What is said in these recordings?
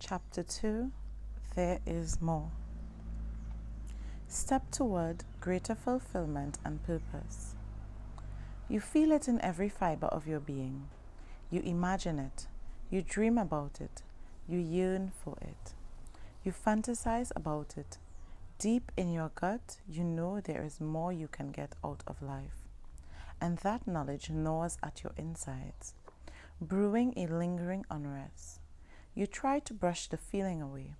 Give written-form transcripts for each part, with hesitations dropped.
Chapter 2, There is More. Step toward greater fulfillment and purpose. You feel it in every fiber of your being. You imagine it. You dream about it. You yearn for it. You fantasize about it. Deep in your gut, you know there is more you can get out of life. And that knowledge gnaws at your insides, brewing a lingering unrest. You try to brush the feeling away,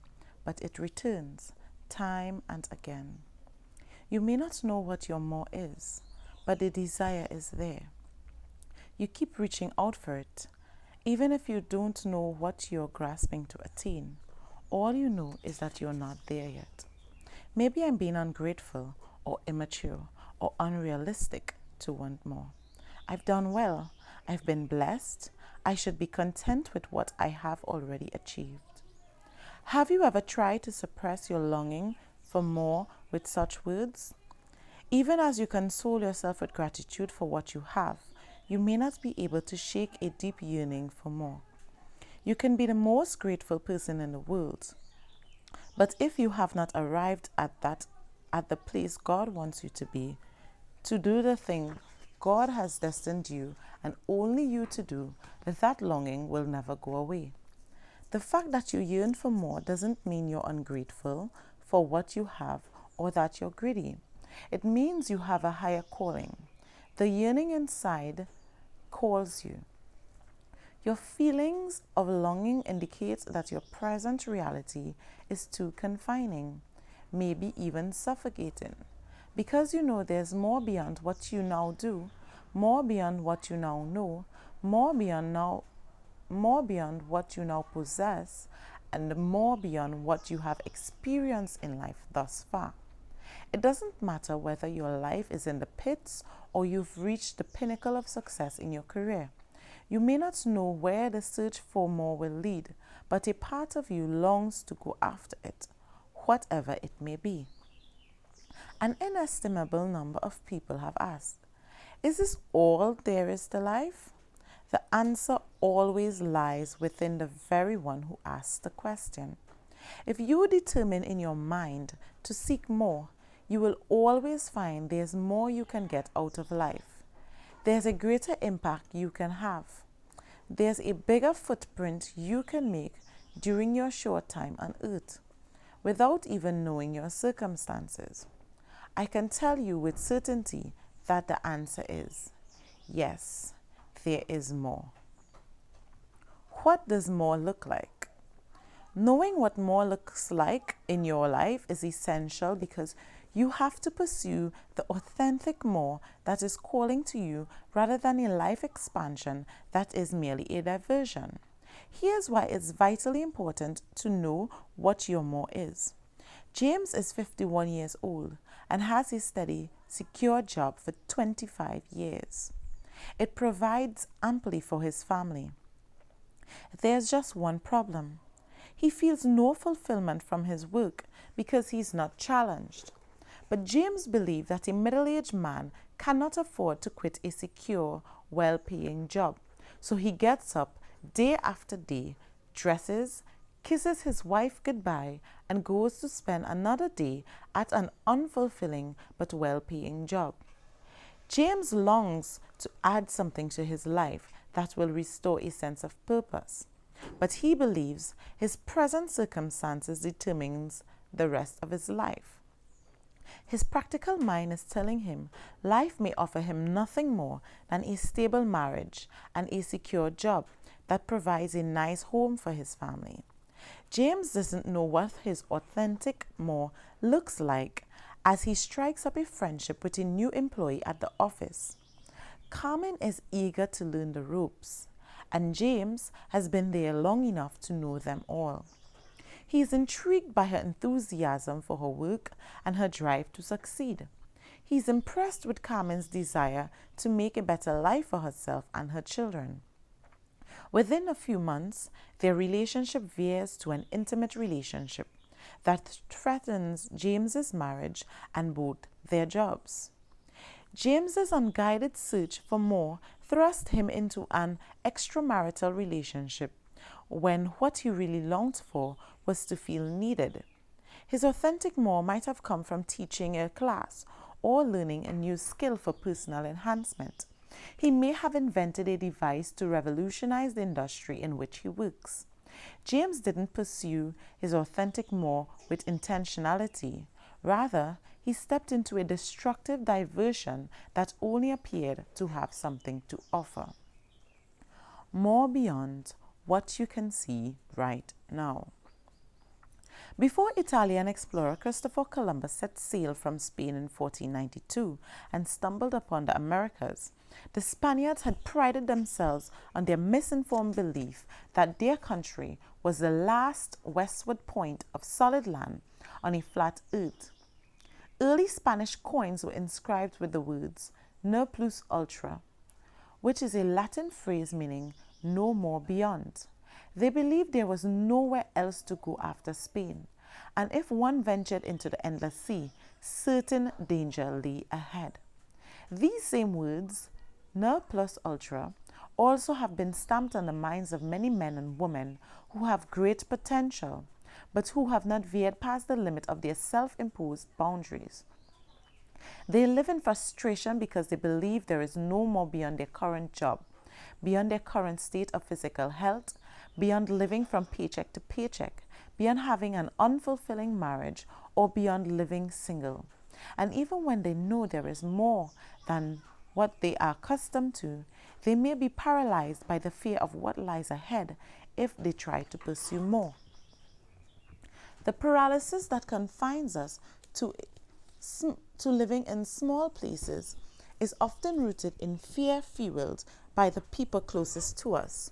but it returns time and again. You may not know what your more is, but the desire is there. You keep reaching out for it, even if you don't know what you're grasping to attain. All you know is that you're not there yet. Maybe I'm being ungrateful or immature or unrealistic to want more. I've done well. I've been blessed. I should be content with what I have already achieved. Have you ever tried to suppress your longing for more with such words? Even as you console yourself with gratitude for what you have, you may not be able to shake a deep yearning for more. You can be the most grateful person in the world, but if you have not arrived at the place God wants you to be, to do the thing God has destined you and only you to do, that longing will never go away. The fact that you yearn for more doesn't mean you're ungrateful for what you have or that you're greedy. It means you have a higher calling. The yearning inside calls you. Your feelings of longing indicate that your present reality is too confining, maybe even suffocating, because you know there's more beyond what you now do, more beyond what you now know, more beyond what you now possess, and more beyond what you have experienced in life thus far. It doesn't matter whether your life is in the pits or you've reached the pinnacle of success in your career. You may not know where the search for more will lead, but a part of you longs to go after it, whatever it may be. An inestimable number of people have asked, is this all there is to life? The answer always lies within the very one who asks the question. If you determine in your mind to seek more, you will always find there's more you can get out of life. There's a greater impact you can have. There's a bigger footprint you can make during your short time on earth, without even knowing your circumstances. I can tell you with certainty that the answer is yes, there is more. What does more look like? Knowing what more looks like in your life is essential because you have to pursue the authentic more that is calling to you rather than a life expansion that is merely a diversion. Here's why it's vitally important to know what your more is. James is 51 years old and has a steady, secure job for 25 years. It provides amply for his family. There's just one problem. He feels no fulfillment from his work because he's not challenged. But James believed that a middle-aged man cannot afford to quit a secure, well-paying job. So he gets up day after day, dresses, kisses his wife goodbye, and goes to spend another day at an unfulfilling but well-paying job. James longs to add something to his life that will restore a sense of purpose. But he believes his present circumstances determines the rest of his life. His practical mind is telling him life may offer him nothing more than a stable marriage and a secure job that provides a nice home for his family. James doesn't know what his authentic more looks like as he strikes up a friendship with a new employee at the office. Carmen is eager to learn the ropes, and James has been there long enough to know them all. He is intrigued by her enthusiasm for her work and her drive to succeed. He is impressed with Carmen's desire to make a better life for herself and her children. Within a few months, their relationship veers to an intimate relationship that threatens James's marriage and both their jobs. James's unguided search for more thrust him into an extramarital relationship when what he really longed for was to feel needed. His authentic more might have come from teaching a class or learning a new skill for personal enhancement. He may have invented a device to revolutionize the industry in which he works. James didn't pursue his authentic more with intentionality. Rather, he stepped into a destructive diversion that only appeared to have something to offer. More beyond what you can see right now. Before Italian explorer Christopher Columbus set sail from Spain in 1492 and stumbled upon the Americas, the Spaniards had prided themselves on their misinformed belief that their country was the last westward point of solid land on a flat earth. Early Spanish coins were inscribed with the words "Ne plus ultra," which is a Latin phrase meaning "no more beyond." They believed there was nowhere else to go after Spain, and if one ventured into the endless sea, certain danger lay ahead. These same words, "ne plus ultra," also have been stamped on the minds of many men and women who have great potential, but who have not veered past the limit of their self-imposed boundaries. They live in frustration because they believe there is no more beyond their current job, beyond their current state of physical health, beyond living from paycheck to paycheck, beyond having an unfulfilling marriage, or beyond living single. And even when they know there is more than what they are accustomed to, they may be paralyzed by the fear of what lies ahead if they try to pursue more. The paralysis that confines us to living in small places is often rooted in fear fueled by the people closest to us.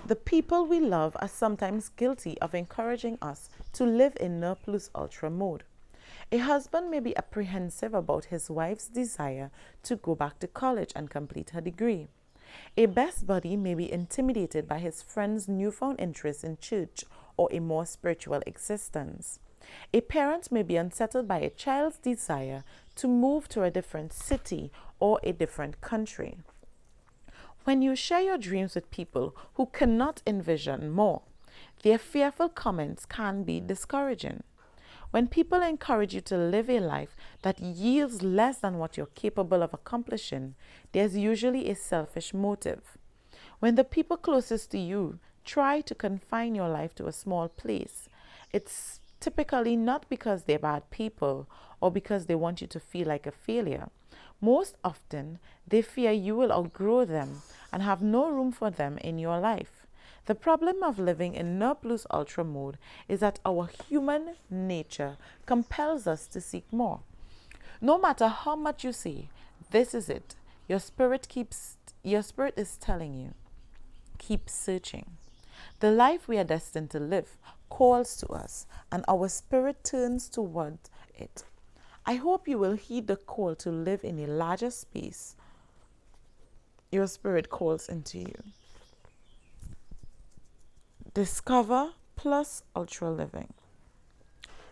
The people we love are sometimes guilty of encouraging us to live in ne plus ultra mode. A husband may be apprehensive about his wife's desire to go back to college and complete her degree. A best buddy may be intimidated by his friend's newfound interest in church or a more spiritual existence. A parent may be unsettled by a child's desire to move to a different city or a different country. When you share your dreams with people who cannot envision more, their fearful comments can be discouraging. When people encourage you to live a life that yields less than what you're capable of accomplishing, there's usually a selfish motive. When the people closest to you try to confine your life to a small place, it's typically not because they're bad people or because they want you to feel like a failure. Most often, they fear you will outgrow them and have no room for them in your life. The problem of living in ne plus ultra mode is that our human nature compels us to seek more. No matter how much you say, "This is it," your spirit is telling you, keep searching. The life we are destined to live calls to us, and our spirit turns toward it. I hope you will heed the call to live in a larger space your spirit calls into you. Discover plus ultra living.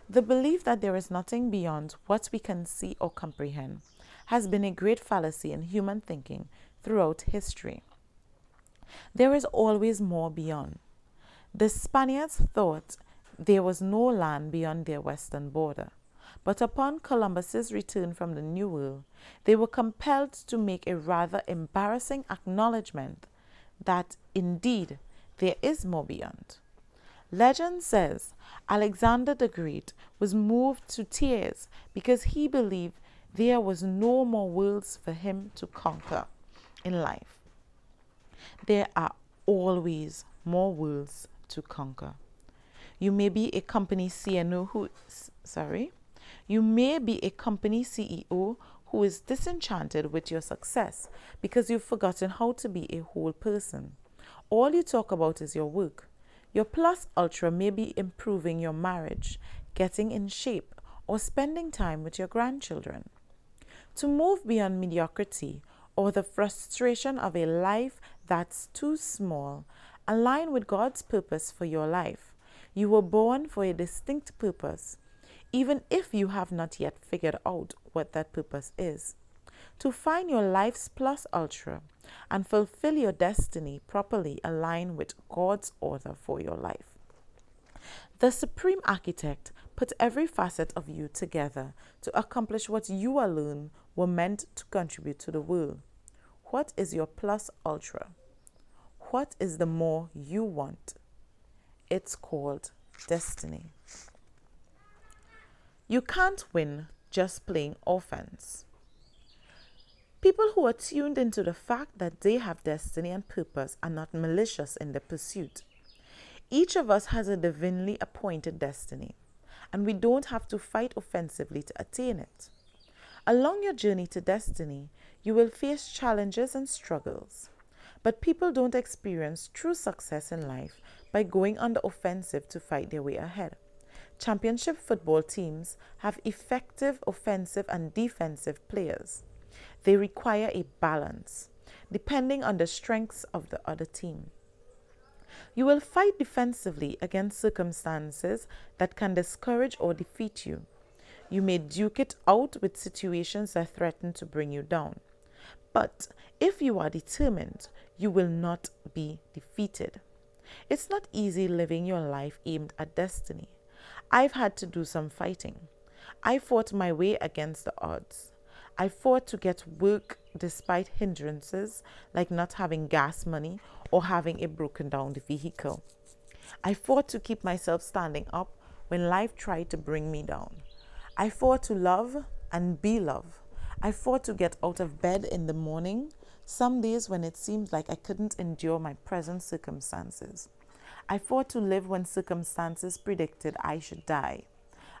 The belief that there is nothing beyond what we can see or comprehend has been a great fallacy in human thinking throughout history. There is always more beyond. The Spaniards thought there was no land beyond their western border. But upon Columbus's return from the New World, they were compelled to make a rather embarrassing acknowledgement that, indeed, there is more beyond. Legend says Alexander the Great was moved to tears because he believed there was no more worlds for him to conquer in life. There are always more worlds to conquer. You may be a company CEO who is disenchanted with your success because you've forgotten how to be a whole person. All you talk about is your work. Your plus ultra may be improving your marriage, getting in shape, or spending time with your grandchildren. To move beyond mediocrity or the frustration of a life that's too small, align with God's purpose for your life. You were born for a distinct purpose, even if you have not yet figured out what that purpose is. To find your life's plus ultra and fulfill your destiny properly aligned with God's order for your life. The Supreme Architect put every facet of you together to accomplish what you alone were meant to contribute to the world. What is your plus ultra? What is the more you want? It's called destiny. You can't win just playing offense. People who are tuned into the fact that they have destiny and purpose are not malicious in their pursuit. Each of us has a divinely appointed destiny, and we don't have to fight offensively to attain it. Along your journey to destiny, you will face challenges and struggles. But people don't experience true success in life by going on the offensive to fight their way ahead. Championship football teams have effective offensive and defensive players. They require a balance, depending on the strengths of the other team. You will fight defensively against circumstances that can discourage or defeat you. You may duke it out with situations that threaten to bring you down. But if you are determined, you will not be defeated. It's not easy living your life aimed at destiny. I've had to do some fighting. I fought my way against the odds. I fought to get work despite hindrances like not having gas money or having a broken down vehicle. I fought to keep myself standing up when life tried to bring me down. I fought to love and be loved. I fought to get out of bed in the morning, some days when it seemed like I couldn't endure my present circumstances. I fought to live when circumstances predicted I should die.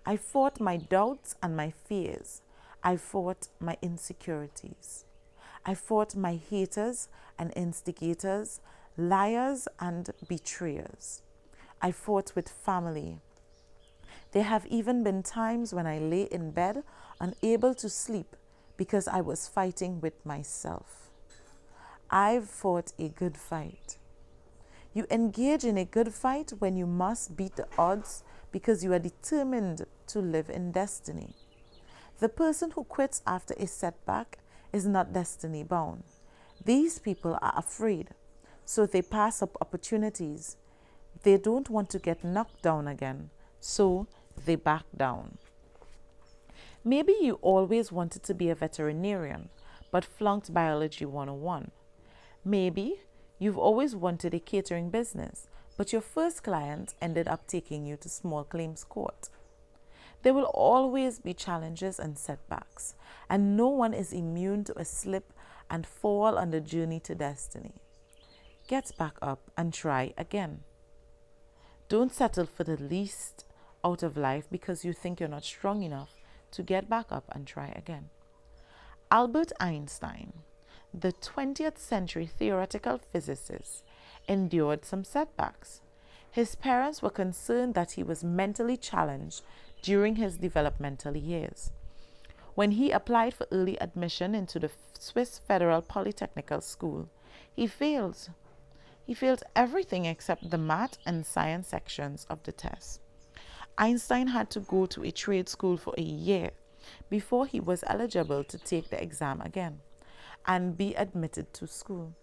I fought my doubts and my fears. I fought my insecurities. I fought my haters and instigators, liars and betrayers. I fought with family. There have even been times when I lay in bed, unable to sleep, because I was fighting with myself. I've fought a good fight. You engage in a good fight when you must beat the odds because you are determined to live in destiny. The person who quits after a setback is not destiny bound. These people are afraid, so they pass up opportunities. They don't want to get knocked down again, so they back down. Maybe you always wanted to be a veterinarian, but flunked Biology 101. Maybe you've always wanted a catering business, but your first client ended up taking you to small claims court. There will always be challenges and setbacks, and no one is immune to a slip and fall on the journey to destiny. Get back up and try again. Don't settle for the least out of life because you think you're not strong enough to get back up and try again. Albert Einstein, the 20th century theoretical physicist, endured some setbacks. His parents were concerned that he was mentally challenged during his developmental years. When he applied for early admission into the Swiss Federal Polytechnical School, he failed. He failed everything except the math and science sections of the test. Einstein had to go to a trade school for a year before he was eligible to take the exam again and be admitted to school.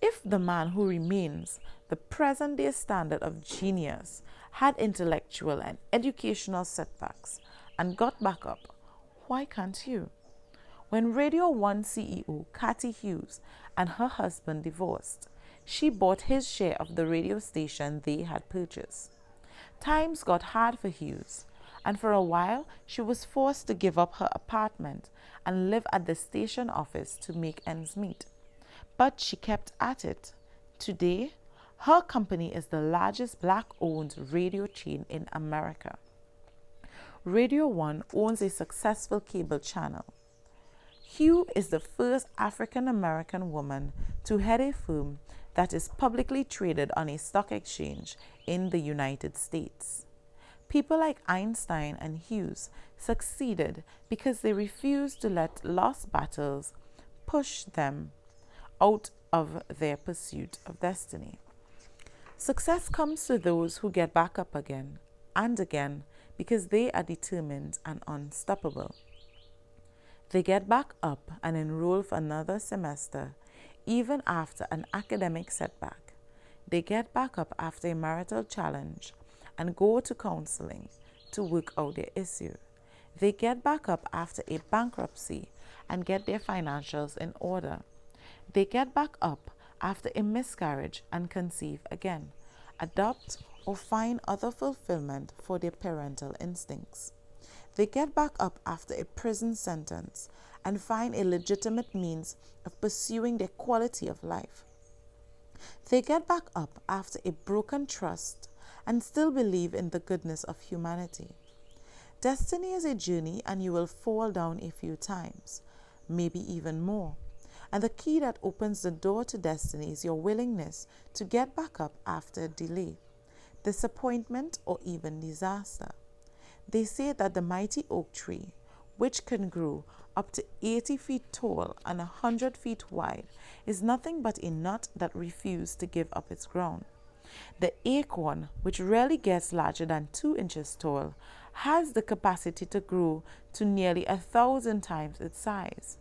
If the man who remains the present-day standard of genius had intellectual and educational setbacks and got back up, why can't you? When Radio 1 CEO Cathy Hughes and her husband divorced, she bought his share of the radio station they had purchased. Times got hard for Hughes, and for a while she was forced to give up her apartment and live at the station office to make ends meet. But she kept at it. Today, her company is the largest black-owned radio chain in America. Radio 1 owns a successful cable channel. Hugh is the first African-American woman to head a firm that is publicly traded on a stock exchange in the United States. People like Einstein and Hughes succeeded because they refused to let lost battles push them out of their pursuit of destiny. Success comes to those who get back up again and again because they are determined and unstoppable. They get back up and enroll for another semester, even after an academic setback. They get back up after a marital challenge and go to counseling to work out their issue. They get back up after a bankruptcy and get their financials in order. They get back up after a miscarriage and conceive again, adopt or find other fulfillment for their parental instincts. They get back up after a prison sentence and find a legitimate means of pursuing their quality of life. They get back up after a broken trust and still believe in the goodness of humanity. Destiny is a journey, and you will fall down a few times, maybe even more. And the key that opens the door to destiny is your willingness to get back up after delay, disappointment, or even disaster. They say that the mighty oak tree, which can grow up to 80 feet tall and 100 feet wide, is nothing but a nut that refused to give up its ground. The acorn, which rarely gets larger than 2 inches tall, has the capacity to grow to nearly 1,000 times its size.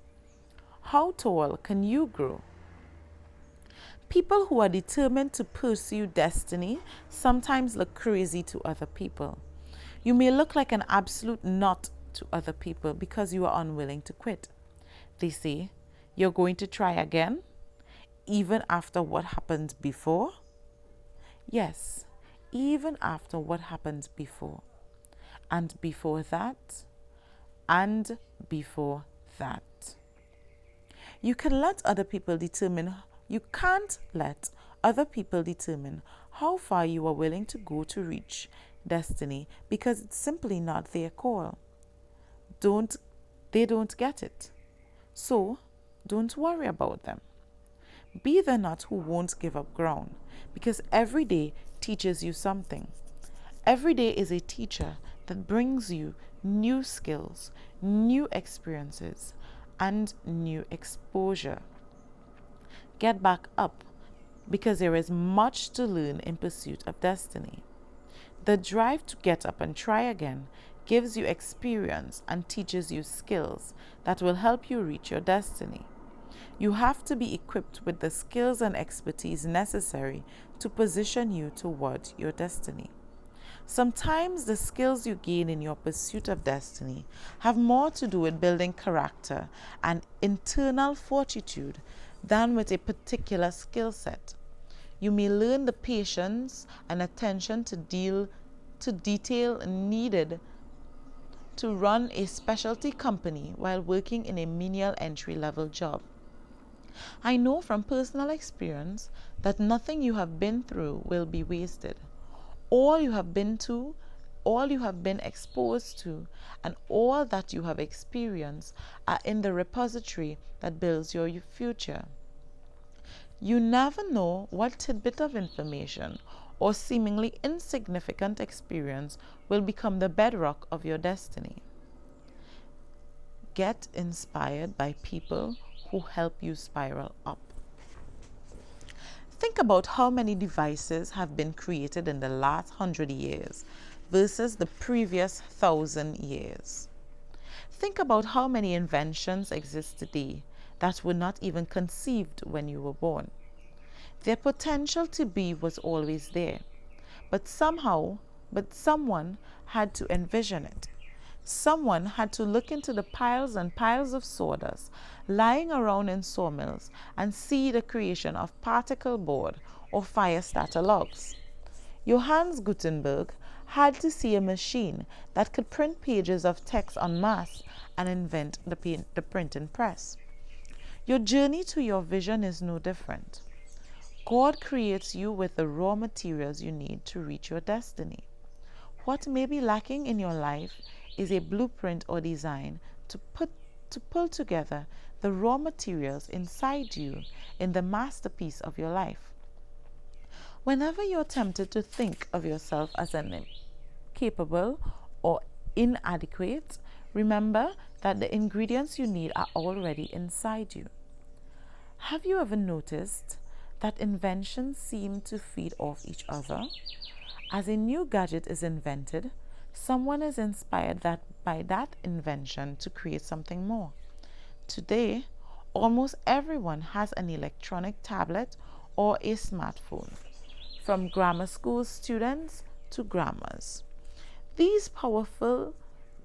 How tall can you grow? People who are determined to pursue destiny sometimes look crazy to other people. You may look like an absolute nut to other people because you are unwilling to quit. They say, "You're going to try again, even after what happened before?" Yes, even after what happened before. And before that, and before that. You can't let other people determine how far you are willing to go to reach destiny, because it's simply not their call. They don't get it. So don't worry about them. Be the nut who won't give up ground, because every day teaches you something. Every day is a teacher that brings you new skills, new experiences, and new exposure. Get back up, because there is much to learn in pursuit of destiny. The drive to get up and try again gives you experience and teaches you skills that will help you reach your destiny. You have to be equipped with the skills and expertise necessary to position you toward your destiny. Sometimes the skills you gain in your pursuit of destiny have more to do with building character and internal fortitude than with a particular skill set. You may learn the patience and attention to detail needed to run a specialty company while working in a menial entry-level job. I know from personal experience that nothing you have been through will be wasted. All you have been exposed to, and all that you have experienced are in the repository that builds your future. You never know what tidbit of information or seemingly insignificant experience will become the bedrock of your destiny. Get inspired by people who help you spiral up. Think about how many devices have been created in the last 100 years versus the previous 1,000 years. Think about how many inventions exist today that were not even conceived when you were born. Their potential to be was always there, but someone had to envision it. Someone had to look into the piles and piles of sawdust lying around in sawmills and see the creation of particle board or fire starter logs. Johannes Gutenberg had to see a machine that could print pages of text en masse and invent the printing press. Your journey to your vision is no different. God creates you with the raw materials you need to reach your destiny. What may be lacking in your life is a blueprint or design to pull together the raw materials inside you in the masterpiece of your life. Whenever you're tempted to think of yourself as incapable or inadequate, remember that the ingredients you need are already inside you. Have you ever noticed that inventions seem to feed off each other? As a new gadget is invented, someone is inspired by that invention to create something more. Today, almost everyone has an electronic tablet or a smartphone, from grammar school students to grammars. These powerful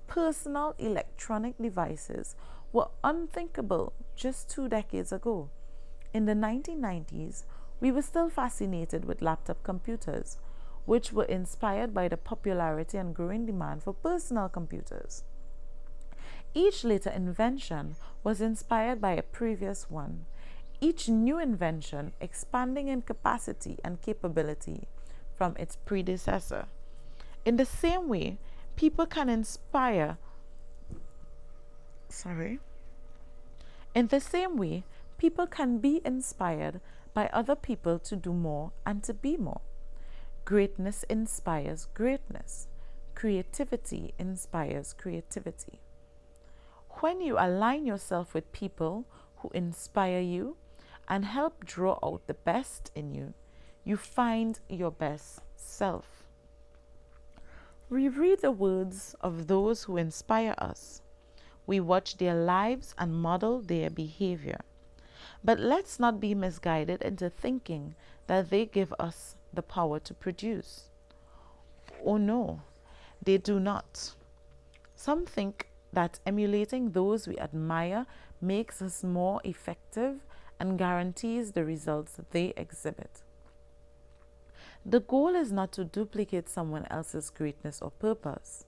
personal electronic devices were unthinkable just 2 decades ago. In the 1990s, we were still fascinated with laptop computers, which were inspired by the popularity and growing demand for personal computers. Each later invention was inspired by a previous one, each new invention expanding in capacity and capability from its predecessor. In the same way, people can inspire, in the same way, people can be inspired by other people to do more and to be more. Greatness inspires greatness. Creativity inspires creativity. When you align yourself with people who inspire you and help draw out the best in you, you find your best self. We read the words of those who inspire us. We watch their lives and model their behavior. But let's not be misguided into thinking that they give us the power to produce. Oh no, they do not. Some think that emulating those we admire makes us more effective and guarantees the results that they exhibit. The goal is not to duplicate someone else's greatness or purpose,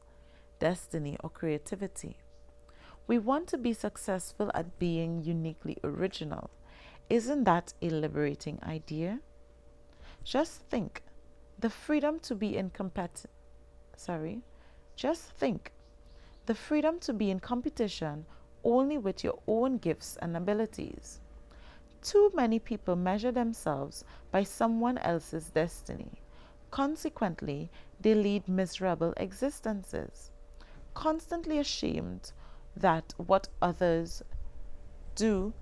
destiny or creativity. We want to be successful at being uniquely original. Isn't that a liberating idea? Just think, the freedom to be in competition only with your own gifts and abilities. Too many people measure themselves by someone else's destiny. Consequently, they lead miserable existences, constantly ashamed that what others do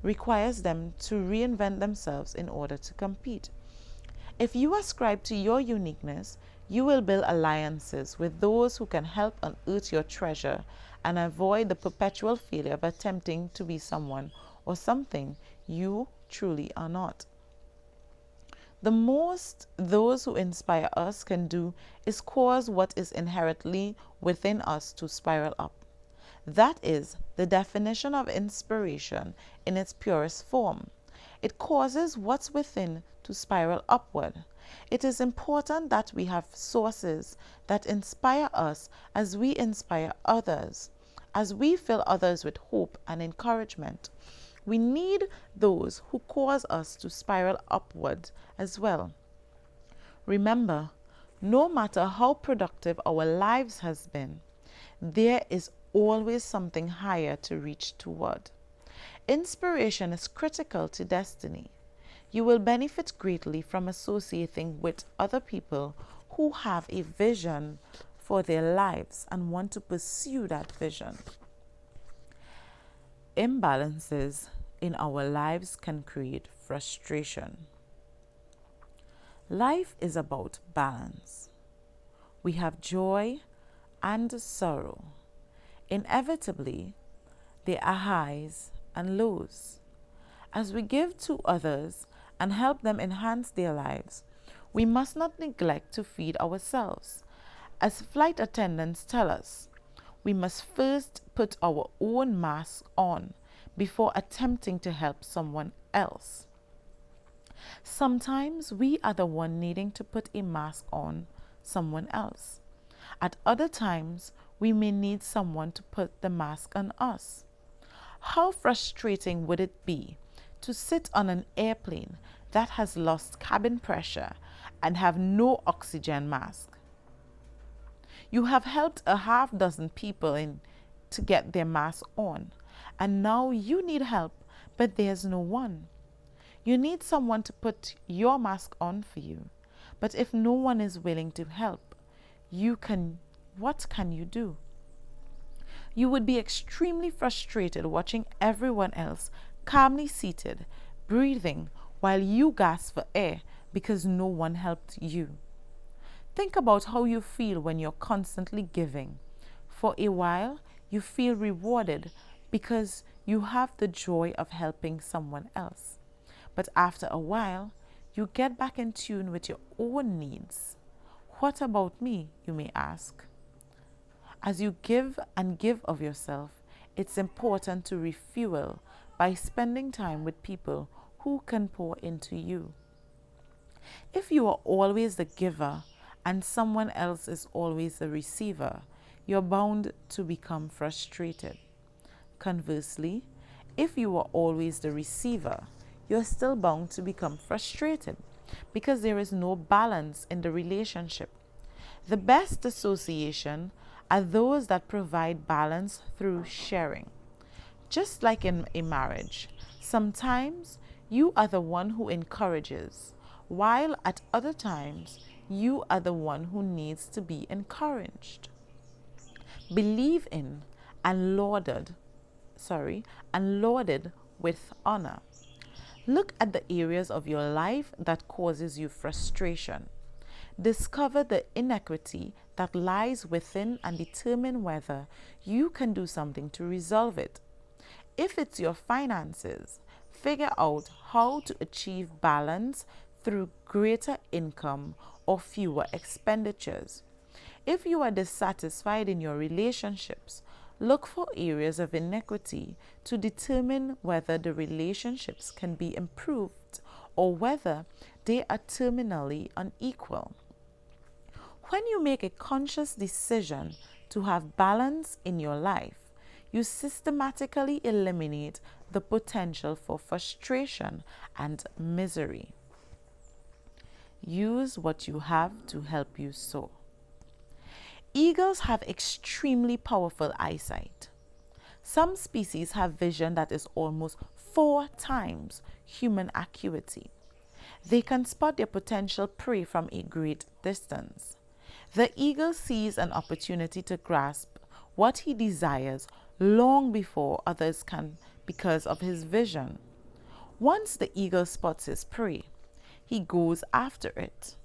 requires them to reinvent themselves in order to compete. If you ascribe to your uniqueness, you will build alliances with those who can help unearth your treasure and avoid the perpetual failure of attempting to be someone or something you truly are not. The most those who inspire us can do is cause what is inherently within us to spiral up. That is the definition of inspiration in its purest form. It causes what's within to spiral upward. It is important that we have sources that inspire us as we inspire others, as we fill others with hope and encouragement. We need those who cause us to spiral upward as well. Remember, no matter how productive our lives has been, there is always something higher to reach toward. Inspiration is critical to destiny. You will benefit greatly from associating with other people who have a vision for their lives and want to pursue that vision. Imbalances in our lives can create frustration. Life is about balance. We have joy and sorrow. Inevitably, there are highs and lows. As we give to others and help them enhance their lives, we must not neglect to feed ourselves. As flight attendants tell us, we must first put our own mask on before attempting to help someone else. Sometimes we are the one needing to put a mask on someone else. At other times, we may need someone to put the mask on us. How frustrating would it be to sit on an airplane that has lost cabin pressure and have no oxygen mask? You have helped a half dozen people to get their mask on, and now you need help, but there's no one. You need someone to put your mask on for you, but if no one is willing to help, what can you do? You would be extremely frustrated watching everyone else calmly seated, breathing, while you gasp for air because no one helped you. Think about how you feel when you're constantly giving. For a while, you feel rewarded because You have the joy of helping someone else. But after a while, you get back in tune with your own needs. What about me, you may ask? As you give and give of yourself, it's important to refuel by spending time with people who can pour into you. If you are always the giver and someone else is always the receiver, you're bound to become frustrated. Conversely, if you are always the receiver, you're still bound to become frustrated because there is no balance in the relationship. The best association are those that provide balance through sharing. Just like in a marriage, sometimes you are the one who encourages, while at other times you are the one who needs to be encouraged. Believe in and lauded with honor. Look at the areas of your life that causes you frustration. Discover the inequity that lies within and determine whether you can do something to resolve it. If it's your finances, figure out how to achieve balance through greater income or fewer expenditures. If you are dissatisfied in your relationships, look for areas of inequity to determine whether the relationships can be improved or whether they are terminally unequal. When you make a conscious decision to have balance in your life, you systematically eliminate the potential for frustration and misery. Use what you have to help you soar. Eagles have extremely powerful eyesight. Some species have vision that is almost 4 times human acuity. They can spot their potential prey from a great distance. The eagle sees an opportunity to grasp what he desires long before others can because of his vision. Once the eagle spots his prey, he goes after it.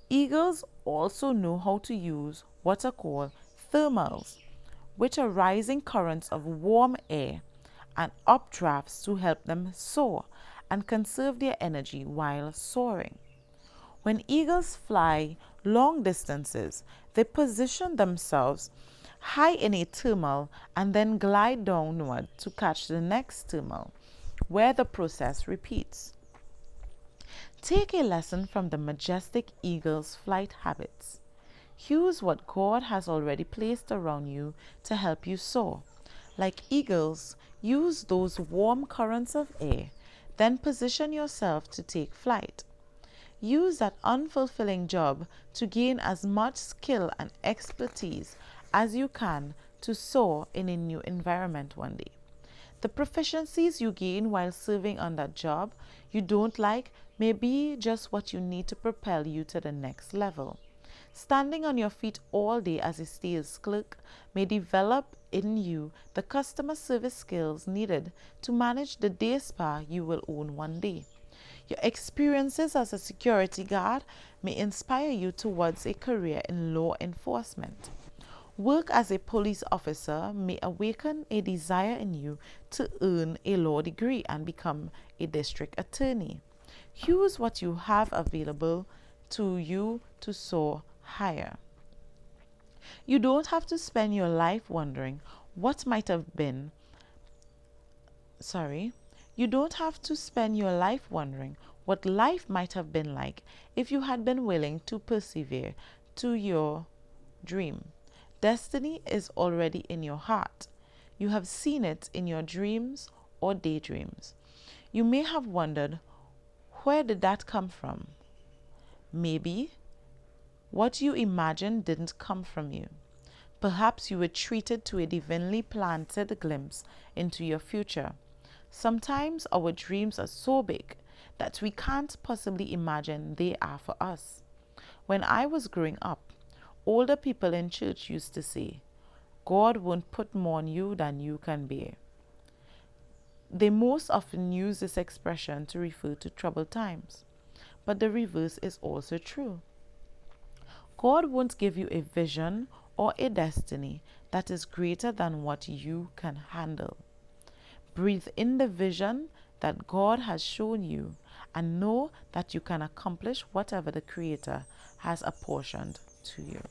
Eagles also know how to use what are called thermals, which are rising currents of warm air and updrafts to help them soar and conserve their energy while soaring. When eagles fly long distances, they position themselves high in a thermal and then glide downward to catch the next thermal, where the process repeats. Take a lesson from the majestic eagle's flight habits. Use what God has already placed around you to help you soar. Like eagles, use those warm currents of air, then position yourself to take flight. Use that unfulfilling job to gain as much skill and expertise as you can to soar in a new environment one day. The proficiencies you gain while serving on that job you don't like may be just what you need to propel you to the next level. Standing on your feet all day as a sales clerk may develop in you the customer service skills needed to manage the day spa you will own one day. Your experiences as a security guard may inspire you towards a career in law enforcement. Work as a police officer may awaken a desire in you to earn a law degree and become a district attorney. Use what you have available to you to soar higher. You don't have to spend your life wondering what might have been. You don't have to spend your life wondering what life might have been like if you had been willing to persevere to your dream. Destiny is already in your heart. You have seen it in your dreams or daydreams. You may have wondered, where did that come from? Maybe what you imagined didn't come from you. Perhaps you were treated to a divinely planted glimpse into your future. Sometimes our dreams are so big that we can't possibly imagine they are for us. When I was growing up, older people in church used to say, God won't put more on you than you can bear. They most often use this expression to refer to troubled times, but the reverse is also true. God won't give you a vision or a destiny that is greater than what you can handle. Breathe in the vision that God has shown you and know that you can accomplish whatever the Creator has apportioned to you.